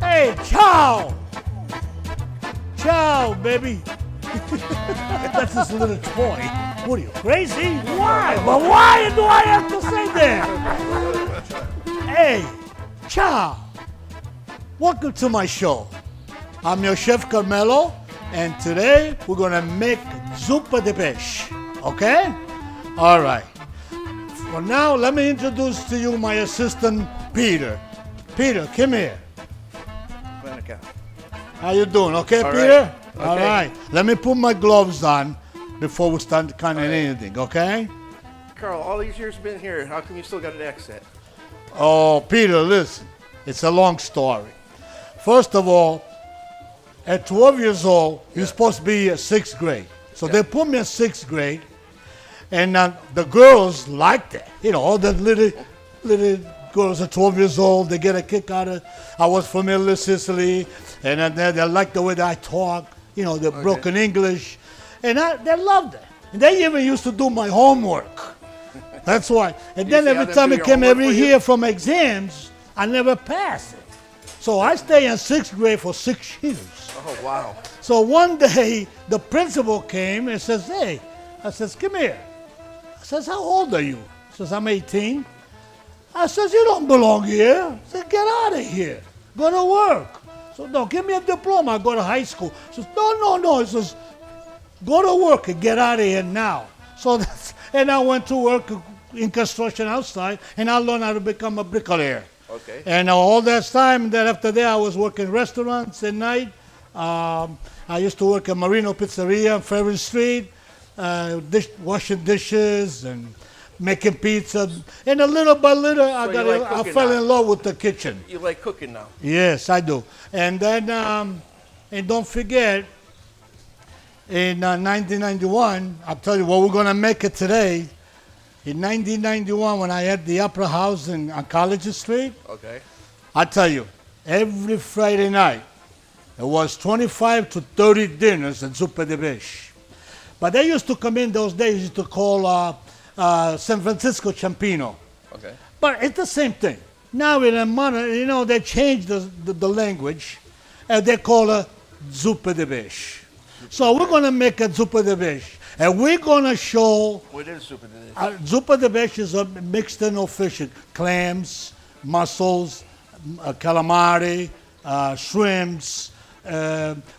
Hey, ciao! Ciao, baby. That's his little toy. What are you, crazy? Why? But why do I have to say that? Hey, ciao. Welcome to my show. I'm your chef Carmelo, and today we're gonna make Zuppa Di Pesce, okay? All right. For now, let me introduce to you my assistant, Peter. Peter, come here. How you doing? Okay, All Peter? right. All Okay. right. Let me put my gloves on before we start cutting anything, okay? Carl, all these years been here, how come you still got an accent? Oh, Peter, listen. It's a long story. First of all, at 12 years old, you're supposed to be in 6th grade. So they put me in 6th grade, and the girls liked it. You know, all the little girls at 12 years old, they get a kick out of it. I was from Melili Sicily, and then they liked the way that I talk, you know, the broken English, and they loved it. And they even used to do my homework. That's why. And then see how every them time do it your came homework every for you? year from exams, I never passed it. So I stayed in 6th grade for 6 years. Oh, wow. So one day, the principal came and says, hey, I says, come here. I says, how old are you? He says, I'm 18. I says, you don't belong here. I said, get out of here. Go to work. So, no, give me a diploma. I go to high school. He says, no. He says, go to work and get out of here now. So and I went to work in construction outside, and I learned how to become a bricklayer. Okay. And all that time, then after that, I was working restaurants at night. I used to work at Marino Pizzeria on Ferry Street, washing dishes and making pizza. And little by little, I fell in love with the kitchen. You like cooking now? Yes, I do. And then, and don't forget, in 1991, I'll tell you what we're going to make it today. In 1991, when I had the Opera House on College Street, Okay. I tell you, every Friday night, there was 25 to 30 dinners at Zuppa Di Pesce. But they used to come in those days, used to call San Francisco Ciampino. Okay. But it's the same thing. Now in a modern, you know, they changed the language, and they call it Zuppa Di Pesce. So we're going to make a Zuppa Di Pesce, and we're going to show. What is Zuppa Di Pesce? Zuppa Di Pesce is a mixed in of fish, clams, mussels, calamari, shrimps.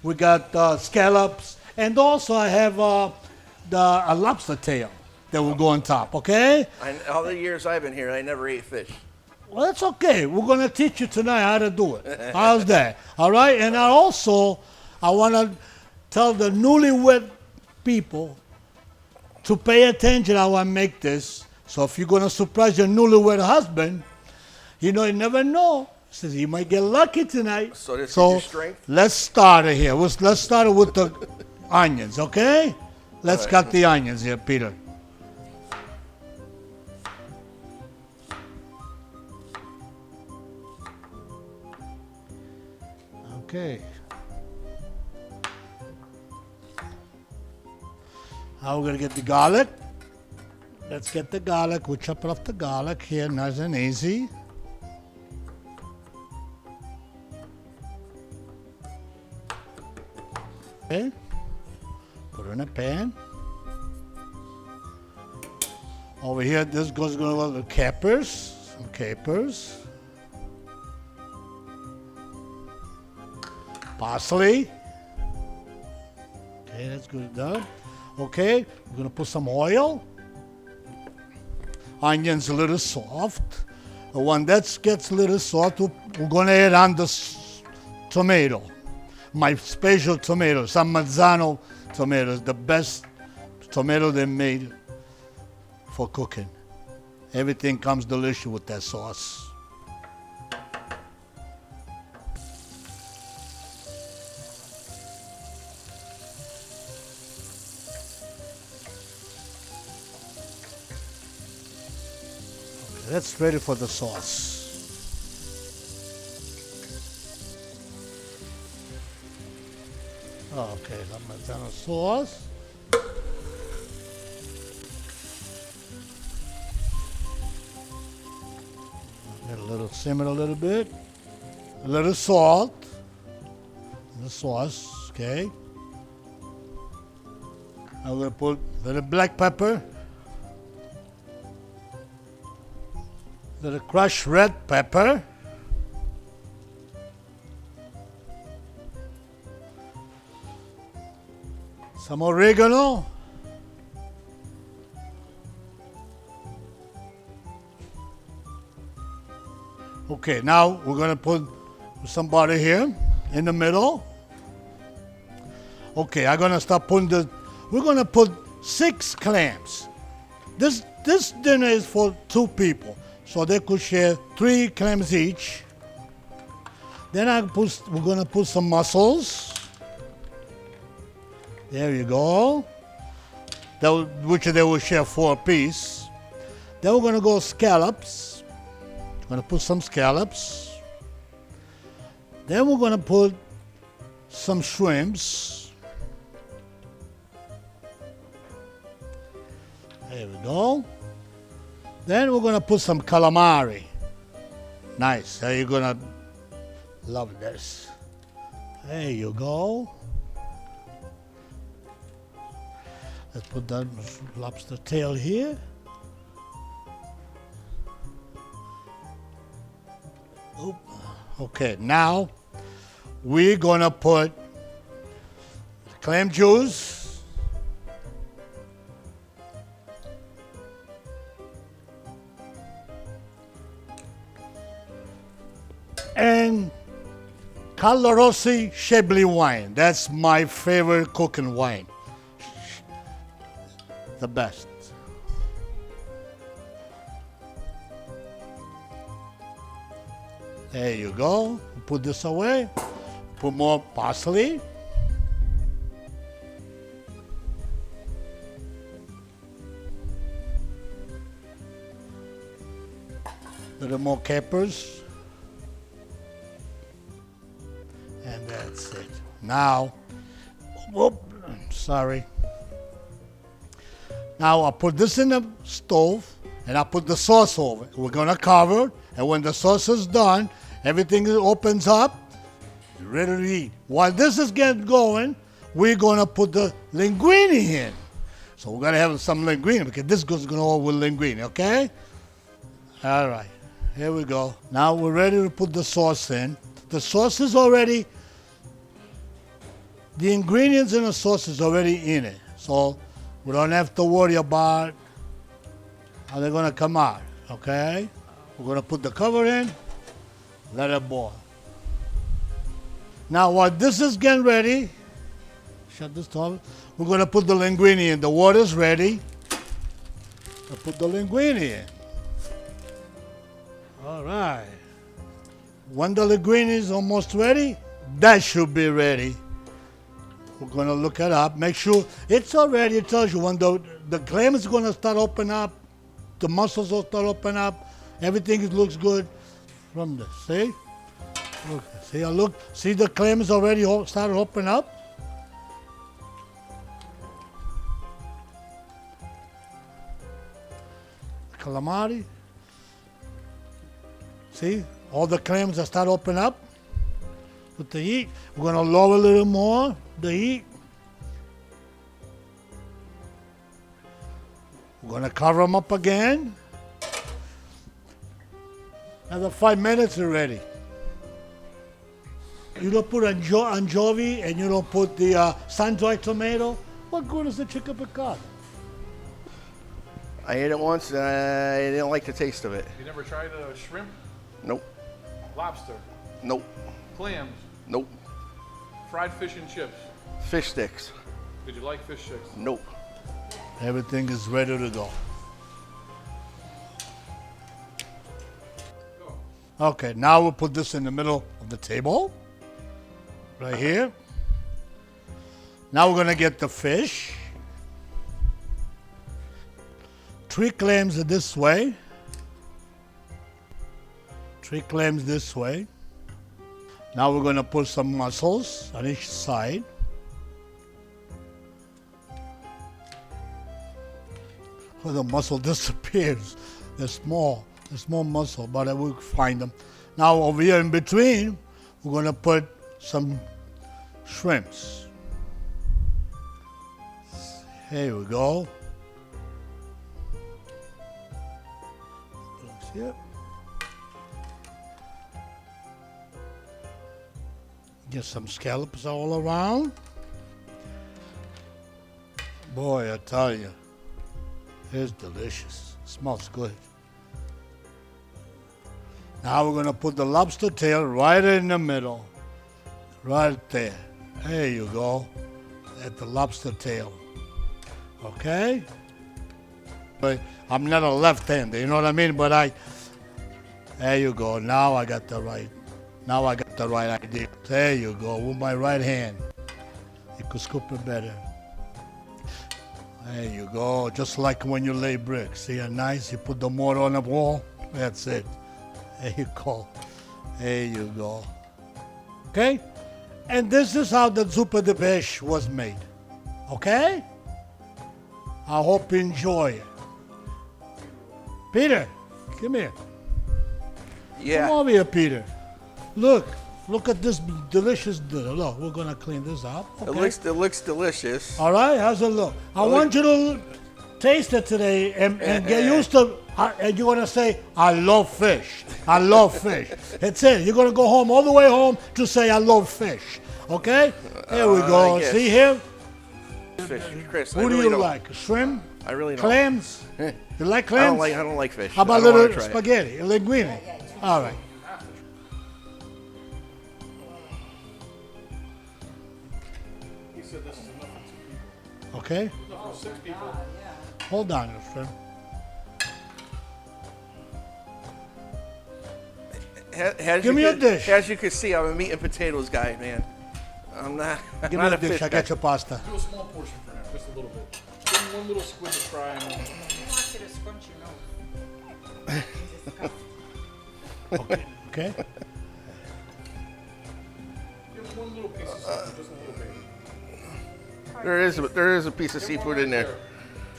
We got scallops, and also I have a lobster tail that will go on top. Okay? All the years I've been here, I never ate fish. Well, that's okay. We're going to teach you tonight how to do it. How's that? All right? And I want to tell the newlywed people to pay attention how I make this. So if you're going to surprise your newlywed husband, you know, you never know. Says you might get lucky tonight. So this is your strength? Let's start it here. Let's start it with the onions, okay? Let's cut the onions here, Peter. Okay. Now we're going to get the garlic. Let's get the garlic. We'll chop off the garlic here, nice and easy. Okay. Put it in a pan. Over here, this goes going to the capers. Some capers. Parsley. Okay, that's good done. Okay, we're going to put some oil. Onions a little soft. And when that gets a little soft, we're going to add on the tomato. My special tomato, San Marzano tomatoes, the best tomato they made for cooking. Everything comes delicious with that sauce. Okay, that's ready for the sauce. Okay, San Marzano sauce. Let a little simmer a little bit. a little salt, the sauce, okay. I'm going to put a little black pepper, a little crushed red pepper, some oregano, okay, now we're going to put some butter here in the middle. Okay, I'm going to start putting we're going to put 6 clams. This dinner is for 2 people, so they could share 3 clams each. Then we're going to put some mussels. There you go. Which they will share 4 apiece. Then we're going to go scallops. We're going to put some scallops. Then we're going to put some shrimps. There we go. Then we're going to put some calamari. Nice. So you're going to love this. There you go. Let's put that lobster tail here. Oop. Okay, now we're going to put clam juice. And Carmelo Chablis wine. That's my favorite cooking wine. The best. There you go. Put this away. Put more parsley. Little more capers. And that's it. Now, whoop, sorry. Now I'll put this in the stove and I'll put the sauce over it. We're gonna cover it, and when the sauce is done, everything opens up, ready to eat. While this is getting going, we're gonna put the linguine in. So we're gonna have some linguine because this goes gonna go with linguine, okay? All right, here we go. Now we're ready to put the sauce in. The sauce is already, the ingredients in the sauce is already in it. So we don't have to worry about how they're going to come out, okay? We're going to put the cover in, let it boil. Now while this is getting ready, shut this off, we're going to put the linguine in. The water's ready. I'll put the linguine in. All right. When the linguine is almost ready, that should be ready. We're going to look it up. Make sure it's already, it tells you when the clam is going to start open up, the mussels will start open up, everything looks good from this. See? Look, see the clam is already started open up? Calamari. See? All the clams that start open up with the heat. We're going to lower a little more the heat. We're going to cover them up again. Another 5 minutes are ready. You don't put anchovy and you don't put the sun-dried tomato. What good is the chicken piccata? I ate it once and I didn't like the taste of it. You never tried shrimp? Nope. Lobster? Nope. Clams? Nope. Fried fish and chips? Fish sticks. Did you like fish sticks? Nope. Everything is ready to go. Okay, now we'll put this in the middle of the table. Right here. Now we're going to get the fish. 3 clams this way. 3 clams this way. Now we're going to put some mussels on each side. Well, the mussel disappears. They're small mussel, but I will find them. Now over here in between, we're going to put some shrimps. Here we go. Yep. Get some scallops all around. Boy, I tell you, it's delicious. It smells good. Now we're going to put the lobster tail right in the middle. Right there. There you go. At the lobster tail. Okay? But I'm not a left-hander, you know what I mean? But there you go. Now I got the right idea. There you go. With my right hand. You could scoop it better. There you go. Just like when you lay bricks. See how nice? You put the mortar on the wall. That's it. There you go. There you go. Okay? And this is how the Zuppa Di Pesce was made. Okay? I hope you enjoy it. Peter, come here. Yeah. Come over here, Peter. Look at this delicious dinner. Look, we're gonna clean this up. Okay. It looks delicious. All right, how's it look? I want you to taste it today and get used to. And you're gonna say, "I love fish. I love fish." That's it. You're gonna go home all the way home to say, "I love fish." Okay? Here we go. See here. Fish, Chris. Who do you like? Shrimp? I really don't. Clams? You like clams? I don't like fish. How about I don't wanna little try it. spaghetti, linguine? All right. He said this is enough for 2 people. Okay. Enough for 6 people. Hold on, friend. Give me a dish. As you can see, I'm a meat and potatoes guy, man. I'm not. I'm Give me not a a dish. fish I guy. got your pasta. Do a small portion for him, just a little bit. Give him 1 little squid to try. And He wants you to scrunch your nose. Okay. give him 1 little piece of seafood, just a little bit. There is a piece of seafood in there.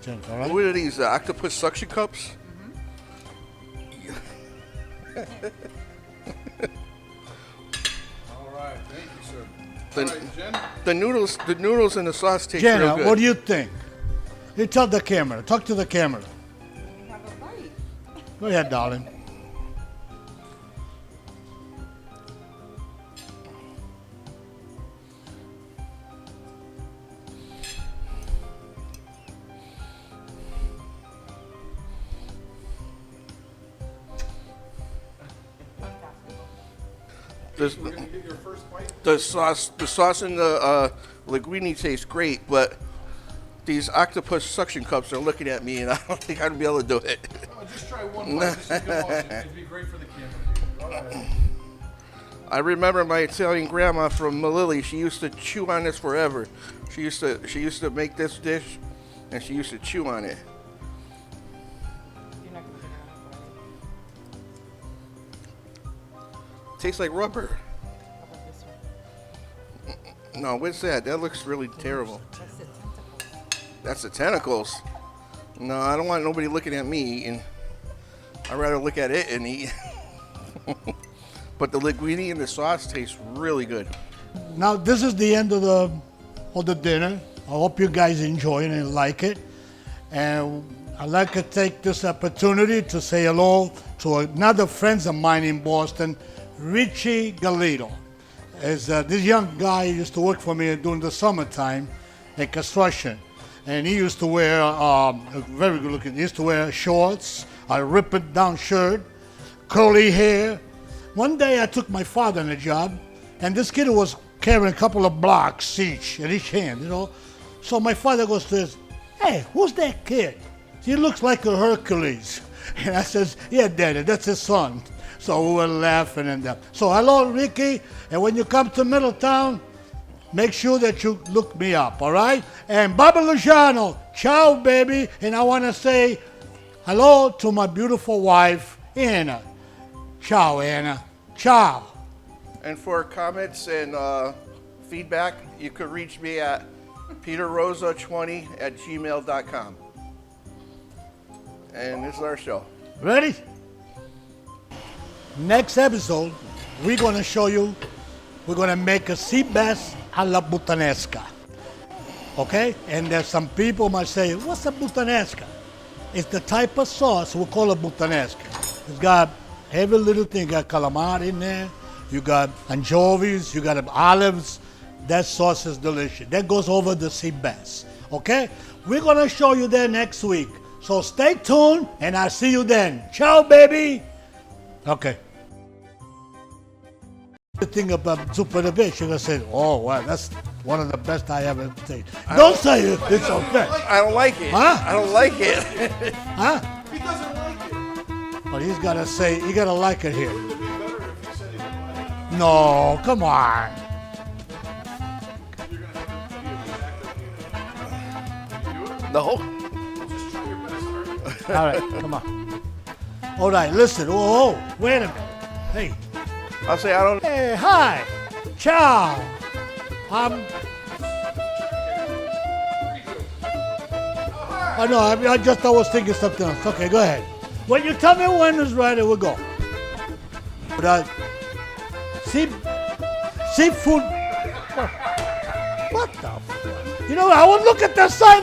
All right. What are these octopus suction cups? All right, thank you, sir. The- All right, Jen. The noodles and the sauce taste Jenna, real good. what do you think? You tell the camera. Talk to the camera. You have a bite. Go ahead, darling. This- We're gonna get your first bite. the sauce and the linguine taste great, but these octopus suction cups are looking at me, and I don't think I'd be able to do it. Just try 1 bite, just so you can watch it. It'd be great for the camera. All right. I remember my Italian grandma from Melili. She used to chew on this forever. She used to make this dish, and she used to chew on it. You're not going to get it. Tastes like rubber. How about this one? No, what's that? That looks really terrible. That's the tentacles. That's the tentacles. No, I don't want nobody looking at me eating. I'd rather look at it and eat. But the linguine and the sauce taste really good. Now this is the end of the dinner. I hope you guys enjoy it and like it. And I'd like to take this opportunity to say hello to another friend of mine in Boston, Richie Galito. This young guy used to work for me during the summertime in construction. And he used to wear, very good looking, he used to wear shorts, a ripped down shirt, curly hair. One day I took my father on a job, and this kid was carrying a couple of blocks each in each hand, you know. So my father goes to this, "Hey, who's that kid? He looks like a Hercules." And I says, "Yeah, Daddy, that's his son." So we were laughing and that. So hello, Ricky, and when you come to Middletown, make sure that you look me up, all right? And Baba Luciano, ciao, baby. And I want to say hello to my beautiful wife, Anna. Ciao, Anna. Ciao. And for comments and feedback, you could reach me at peterrosa20@gmail.com. And this is our show. Ready? Next episode, we're going to show you we're gonna make a sea bass alla puttanesca. Okay? And there's some people might say, what's a puttanesca? It's the type of sauce we call a puttanesca. It's got every little thing. You got calamari in there, you got anchovies, you got olives. That sauce is delicious. That goes over the sea bass. Okay? We're gonna show you that next week. So stay tuned and I'll see you then. Ciao, baby. Okay. The thing about Zuppa Di Pesce, you're gonna say, oh wow, that's one of the best I ever tasted. Don't say it, it's okay. I don't like it. Huh? I don't like it. Huh? He doesn't like it. But he's gotta say, you gotta like it here. It would be better if he said he didn't like it. No, come on. You're gonna have to be a Can you do it? No. Just try your best, all right? All right, come on. All right, listen. Oh, wait a minute. Hey. I'll say I don't. Hey, hi. Ciao. I know, I was thinking something else. Okay, go ahead. When you tell me when is right, we'll go. But seafood. What the fuck? You know, I would look at the sign.